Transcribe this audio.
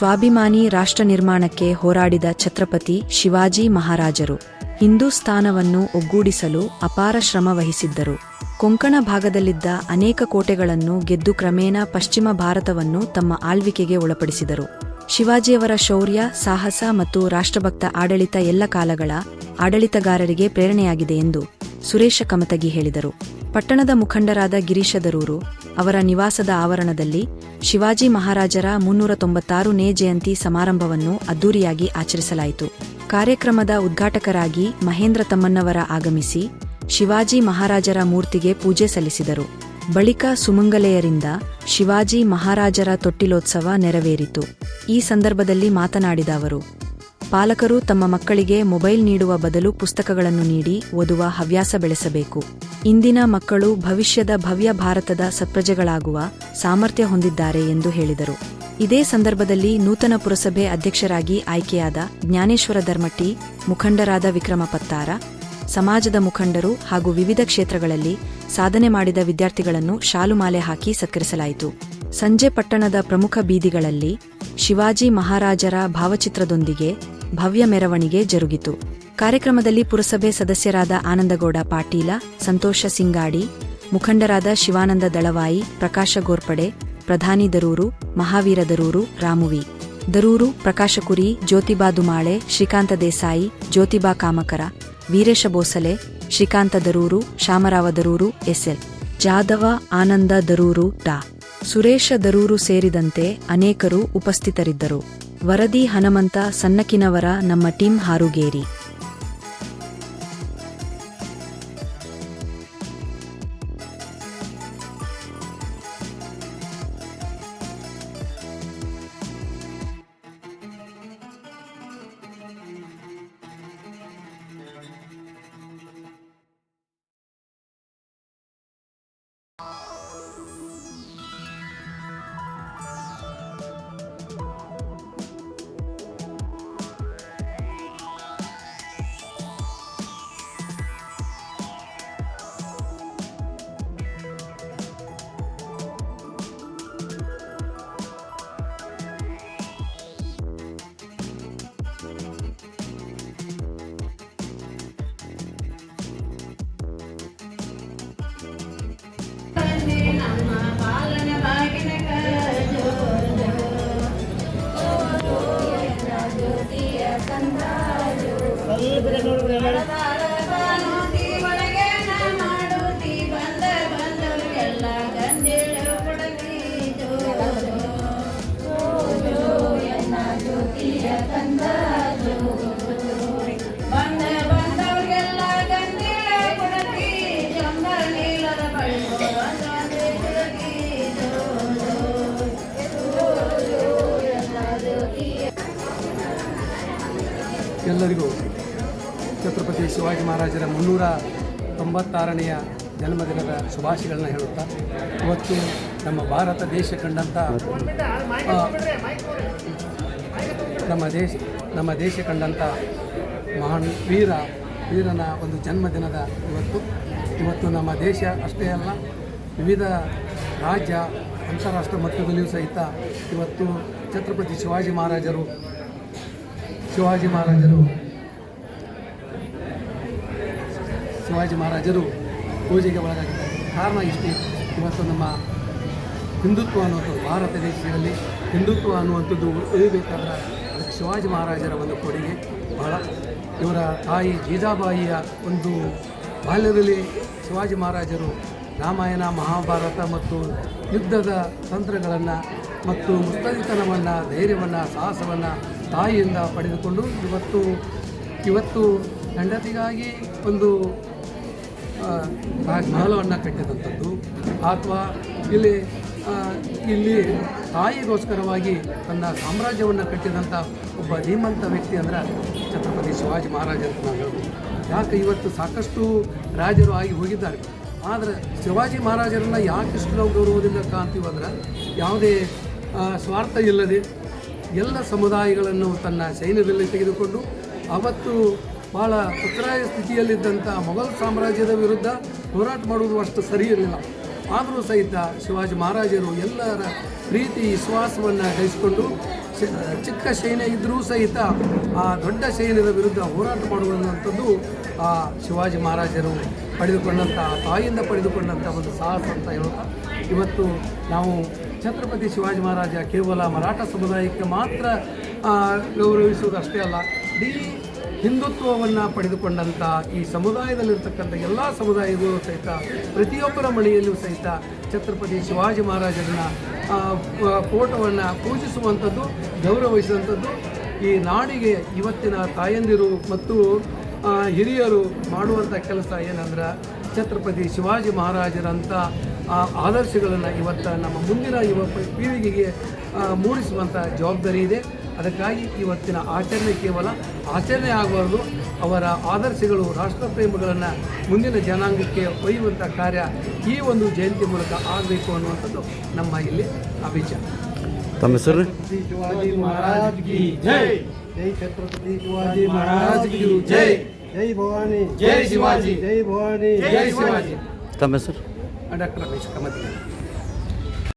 ಸ್ವಾಭಿಮಾನಿ ರಾಷ್ಟ್ರ ನಿರ್ಮಾಣಕ್ಕೆ ಹೋರಾಡಿದ ಛತ್ರಪತಿ ಶಿವಾಜಿ ಮಹಾರಾಜರು ಹಿಂದೂಸ್ಥಾನವನ್ನು ಒಗ್ಗೂಡಿಸಲು ಅಪಾರ ಶ್ರಮ ವಹಿಸಿದ್ದರು. ಕೊಂಕಣ ಭಾಗದಲ್ಲಿದ್ದ ಅನೇಕ ಕೋಟೆಗಳನ್ನು ಗೆದ್ದು ಕ್ರಮೇಣ ಪಶ್ಚಿಮ ಭಾರತವನ್ನು ತಮ್ಮ ಆಳ್ವಿಕೆಗೆ ಒಳಪಡಿಸಿದರು. ಶಿವಾಜಿಯವರ ಶೌರ್ಯ, ಸಾಹಸ ಮತ್ತು ರಾಷ್ಟ್ರಭಕ್ತ ಆಡಳಿತ ಎಲ್ಲ ಕಾಲಗಳ ಆಡಳಿತಗಾರರಿಗೆ ಪ್ರೇರಣೆಯಾಗಿದೆ ಎಂದು ಸುರೇಶ ಕಮತಗಿ ಹೇಳಿದರು. ಪಟ್ಟಣದ ಮುಖಂಡರಾದ ಗಿರೀಶ ದರೂರು ಅವರ ನಿವಾಸದ ಆವರಣದಲ್ಲಿ ಶಿವಾಜಿ ಮಹಾರಾಜರ 396ನೇ ಜಯಂತಿ ಸಮಾರಂಭವನ್ನು ಅದ್ದೂರಿಯಾಗಿ ಆಚರಿಸಲಾಯಿತು. ಕಾರ್ಯಕ್ರಮದ ಉದ್ಘಾಟಕರಾಗಿ ಮಹೇಂದ್ರ ತಮ್ಮಣ್ಣವರ ಆಗಮಿಸಿ ಶಿವಾಜಿ ಮಹಾರಾಜರ ಮೂರ್ತಿಗೆ ಪೂಜೆ ಸಲ್ಲಿಸಿದರು. ಬಳಿಕ ಸುಮಂಗಲೆಯರಿಂದ ಶಿವಾಜಿ ಮಹಾರಾಜರ ತೊಟ್ಟಿಲೋತ್ಸವ ನೆರವೇರಿತು. ಈ ಸಂದರ್ಭದಲ್ಲಿ ಮಾತನಾಡಿದ ಅವರು, ಪಾಲಕರು ತಮ್ಮ ಮಕ್ಕಳಿಗೆ ಮೊಬೈಲ್ ನೀಡುವ ಬದಲು ಪುಸ್ತಕಗಳನ್ನು ನೀಡಿ ಓದುವ ಹವ್ಯಾಸ ಬೆಳೆಸಬೇಕು. ಇಂದಿನ ಮಕ್ಕಳು ಭವಿಷ್ಯದ ಭವ್ಯ ಭಾರತದ ಸತ್ಪ್ರಜೆಗಳಾಗುವ ಸಾಮರ್ಥ್ಯ ಹೊಂದಿದ್ದಾರೆ ಎಂದು ಹೇಳಿದರು. ಇದೇ ಸಂದರ್ಭದಲ್ಲಿ ನೂತನ ಪುರಸಭೆ ಅಧ್ಯಕ್ಷರಾಗಿ ಆಯ್ಕೆಯಾದ ಜ್ಞಾನೇಶ್ವರ ಧರ್ಮಟ್ಟಿ, ಮುಖಂಡರಾದ ವಿಕ್ರಮ ಪತ್ತಾರ, ಸಮಾಜದ ಮುಖಂಡರು ಹಾಗೂ ವಿವಿಧ ಕ್ಷೇತ್ರಗಳಲ್ಲಿ ಸಾಧನೆ ಮಾಡಿದ ವಿದ್ಯಾರ್ಥಿಗಳನ್ನು ಶಾಲುಮಾಲೆ ಹಾಕಿ ಸತ್ಕರಿಸಲಾಯಿತು. ಸಂಜೆ ಪಟ್ಟಣದ ಪ್ರಮುಖ ಬೀದಿಗಳಲ್ಲಿ ಶಿವಾಜಿ ಮಹಾರಾಜರ ಭಾವಚಿತ್ರದೊಂದಿಗೆ ಭವ್ಯ ಮೆರವಣಿಗೆ ಜರುಗಿತು. ಕಾರ್ಯಕ್ರಮದಲ್ಲಿ ಪುರಸಭೆ ಸದಸ್ಯರಾದ ಆನಂದಗೌಡ ಪಾಟೀಲ, ಸಂತೋಷ ಸಿಂಗಾಡಿ, ಮುಖಂಡರಾದ ಶಿವಾನಂದ ದಳವಾಯಿ, ಪ್ರಕಾಶ ಗೋರ್ಪಡೆ, ಪ್ರಧಾನಿ ದರೂರು, ಮಹಾವೀರ ದರೂರು, ರಾಮುವಿ ದರೂರು, ಪ್ರಕಾಶ ಕುರಿ, ಜ್ಯೋತಿಬಾ ದುಮಾಳೆ, ಶ್ರೀಕಾಂತ ದೇಸಾಯಿ, ಜ್ಯೋತಿಬಾ ಕಾಮಕರ, ವೀರೇಶ ಬೋಸಲೆ, ಶ್ರೀಕಾಂತ ದರೂರು, ಶಾಮರಾವ ದರೂರು, ಎಸ್ಎಲ್ ಜಾದವ, ಆನಂದ ದರೂರು, ಡಾ. ಸುರೇಶ ದರೂರು ಸೇರಿದಂತೆ ಅನೇಕರು ಉಪಸ್ಥಿತರಿದ್ದರು. ವರದಿ ಹನುಮಂತ ಸನ್ನಕಿನವರ, ನಮ್ಮ ಟೀಮ್ ಹಾರುಗೇರಿ. ಎಲ್ಲರಿಗೂ ಛತ್ರಪತಿ ಶಿವಾಜಿ ಮಹಾರಾಜರ 396ನೆಯ ಜನ್ಮದಿನದ ಶುಭಾಶಯಗಳನ್ನ ಹೇಳುತ್ತಾ, ಇವತ್ತು ನಮ್ಮ ಭಾರತ ದೇಶ ಕಂಡಂಥ ನಮ್ಮ ದೇಶ ಕಂಡಂಥ ಮಹಾನ್ ವೀರನ ಒಂದು ಜನ್ಮದಿನದ ಇವತ್ತು ನಮ್ಮ ದೇಶ ಅಷ್ಟೇ ಅಲ್ಲ, ವಿವಿಧ ರಾಜ್ಯ ಅಂತಾರಾಷ್ಟ್ರ ಮಟ್ಟದಲ್ಲಿಯೂ ಸಹಿತ ಇವತ್ತು ಛತ್ರಪತಿ ಶಿವಾಜಿ ಮಹಾರಾಜರು ಪೂಜೆಗೆ ಒಳಗಾಗಿದ್ದಾರೆ. ಕಾರಣ ಇಷ್ಟೇ, ಇವತ್ತು ನಮ್ಮ ಹಿಂದುತ್ವ ಅನ್ನುವಂಥದ್ದು, ಭಾರತ ದೇಶದಲ್ಲಿ ಹಿಂದುತ್ವ ಅನ್ನುವಂಥದ್ದು ಉಳಿಬೇಕಾದ್ರೆ ಅದಕ್ಕೆ ಶಿವಾಜಿ ಮಹಾರಾಜರ ಒಂದು ಕೊಡುಗೆ ಬಹಳ. ಇವರ ತಾಯಿ ಜೀಜಾಬಾಯಿಯ ಒಂದು ಬಾಲ್ಯದಲ್ಲಿ ಶಿವಾಜಿ ಮಹಾರಾಜರು ರಾಮಾಯಣ, ಮಹಾಭಾರತ ಮತ್ತು ಯುದ್ಧದ ತಂತ್ರಗಳನ್ನು ಮತ್ತು ಮುತ್ತೈದತನವನ್ನು, ಧೈರ್ಯವನ್ನು, ಸಾಹಸವನ್ನು ತಾಯಿಯಿಂದ ಪಡೆದುಕೊಂಡು ಇವತ್ತು ಹೆಂಡತಿಗಾಗಿ ಒಂದು ರಾಜಮಹಲವನ್ನು ಕಟ್ಟಿದಂಥದ್ದು, ಅಥವಾ ಇಲ್ಲಿ ತಾಯಿಗೋಸ್ಕರವಾಗಿ ತನ್ನ ಸಾಮ್ರಾಜ್ಯವನ್ನು ಕಟ್ಟಿದಂಥ ಒಬ್ಬ ಧೀಮಂತ ವ್ಯಕ್ತಿ ಅಂದರೆ ಛತ್ರಪತಿ ಶಿವಾಜಿ ಮಹಾರಾಜ ಅಂತ ನಾವು ಹೇಳ್ಬೋದು. ಯಾಕೆ ಇವತ್ತು ಸಾಕಷ್ಟು ರಾಜರು ಆಗಿ ಹೋಗಿದ್ದಾರೆ, ಆದರೆ ಶಿವಾಜಿ ಮಹಾರಾಜರನ್ನು ಯಾಕಿಷ್ಟು ನಾವು ಗೌರವದಿಂದ ಕಾಣ್ತೀವಿ ಅಂದ್ರೆ, ಯಾವುದೇ ಸ್ವಾರ್ಥ ಇಲ್ಲದೆ ಎಲ್ಲ ಸಮುದಾಯಗಳನ್ನು ತನ್ನ ಸೈನ್ಯದಲ್ಲಿ ತೆಗೆದುಕೊಂಡು ಅವತ್ತು ಭಾಳ ಉತ್ತರಾಯ ಸ್ಥಿತಿಯಲ್ಲಿದ್ದಂಥ ಮೊಘಲ್ ಸಾಮ್ರಾಜ್ಯದ ವಿರುದ್ಧ ಹೋರಾಟ ಮಾಡುವುದು ಅಷ್ಟು ಸರಿ ಇರಲಿಲ್ಲ. ಆದರೂ ಸಹಿತ ಶಿವಾಜಿ ಮಹಾರಾಜರು ಎಲ್ಲರ ಪ್ರೀತಿ ವಿಶ್ವಾಸವನ್ನು ಗಳಿಸಿಕೊಂಡು ಚಿಕ್ಕ ಸೈನ್ಯ ಇದ್ದರೂ ಸಹಿತ ಆ ದೊಡ್ಡ ಸೈನ್ಯದ ವಿರುದ್ಧ ಹೋರಾಟ ಮಾಡುವಂಥದ್ದು ಆ ಶಿವಾಜಿ ಮಹಾರಾಜರು ಪಡೆದುಕೊಂಡಂಥ ತಾಯಿಯಿಂದ ಪಡೆದುಕೊಂಡಂಥ ಒಂದು ಸಾಹಸ ಅಂತ ಹೇಳುತ್ತಾ ಇವತ್ತು ನಾವು ಛತ್ರಪತಿ ಶಿವಾಜಿ ಮಹಾರಾಜ ಕೇವಲ ಮರಾಠ ಸಮುದಾಯಕ್ಕೆ ಮಾತ್ರ ಗೌರವಿಸುವುದಷ್ಟೇ ಅಲ್ಲ, ಇಡೀ ಹಿಂದುತ್ವವನ್ನು ಪಡೆದುಕೊಂಡಂಥ ಈ ಸಮುದಾಯದಲ್ಲಿರ್ತಕ್ಕಂಥ ಎಲ್ಲ ಸಮುದಾಯಗಳು ಸಹಿತ ಪ್ರತಿಯೊಬ್ಬರ ಮನೆಯಲ್ಲೂ ಸಹಿತ ಛತ್ರಪತಿ ಶಿವಾಜಿ ಮಹಾರಾಜರನ್ನ ಫೋಟೋವನ್ನು ಪೂಜಿಸುವಂಥದ್ದು, ಗೌರವಿಸುವಂಥದ್ದು ಈ ನಾಡಿಗೆ ಇವತ್ತಿನ ತಾಯಂದಿರು ಮತ್ತು ಹಿರಿಯರು ಮಾಡುವಂಥ ಕೆಲಸ ಏನಂದ್ರೆ ಛತ್ರಪತಿ ಶಿವಾಜಿ ಮಹಾರಾಜರಂಥ ಆದರ್ಶಗಳನ್ನು ಇವತ್ತು ನಮ್ಮ ಮುಂದಿನ ಪೀಳಿಗೆಗೆ ಮೂಡಿಸುವಂಥ ಜವಾಬ್ದಾರಿ ಇದೆ. ಅದಕ್ಕಾಗಿ ಇವತ್ತಿನ ಆಚರಣೆ ಕೇವಲ ಆಚರಣೆ ಆಗಬಾರ್ದು, ಅವರ ಆದರ್ಶಗಳು ರಾಷ್ಟ್ರಪ್ರೇಮಗಳನ್ನು ಮುಂದಿನ ಜನಾಂಗಕ್ಕೆ ಒಯ್ಯುವಂಥ ಕಾರ್ಯ ಈ ಒಂದು ಜಯಂತಿ ಮೂಲಕ ಆಗಬೇಕು ಅನ್ನುವಂಥದ್ದು ನಮ್ಮ ಇಲ್ಲಿ ವಿಚಾರ. ತಮ್ಮ ಹೆಸರು? ಶಿವಾಜಿ ಮಹಾರಾಜ್ ಕಿ ಜೈ. ಜೈ ಛತ್ರಪತಿ ಶಿವಾಜಿ ಮಹಾರಾಜ್ ಕಿ ಜೈ. ಜೈ ಭವಾನಿ. ಜೈ ಶಿವಾಜಿ. ಜೈ ಭವಾನಿ. ಜೈ ಶಿವಾಜಿ. ತಮ್ಮ ಹೆಸರು? ಡಾಕ್ಟರ್ ರಮೇಶ್ ಕಮತಿ.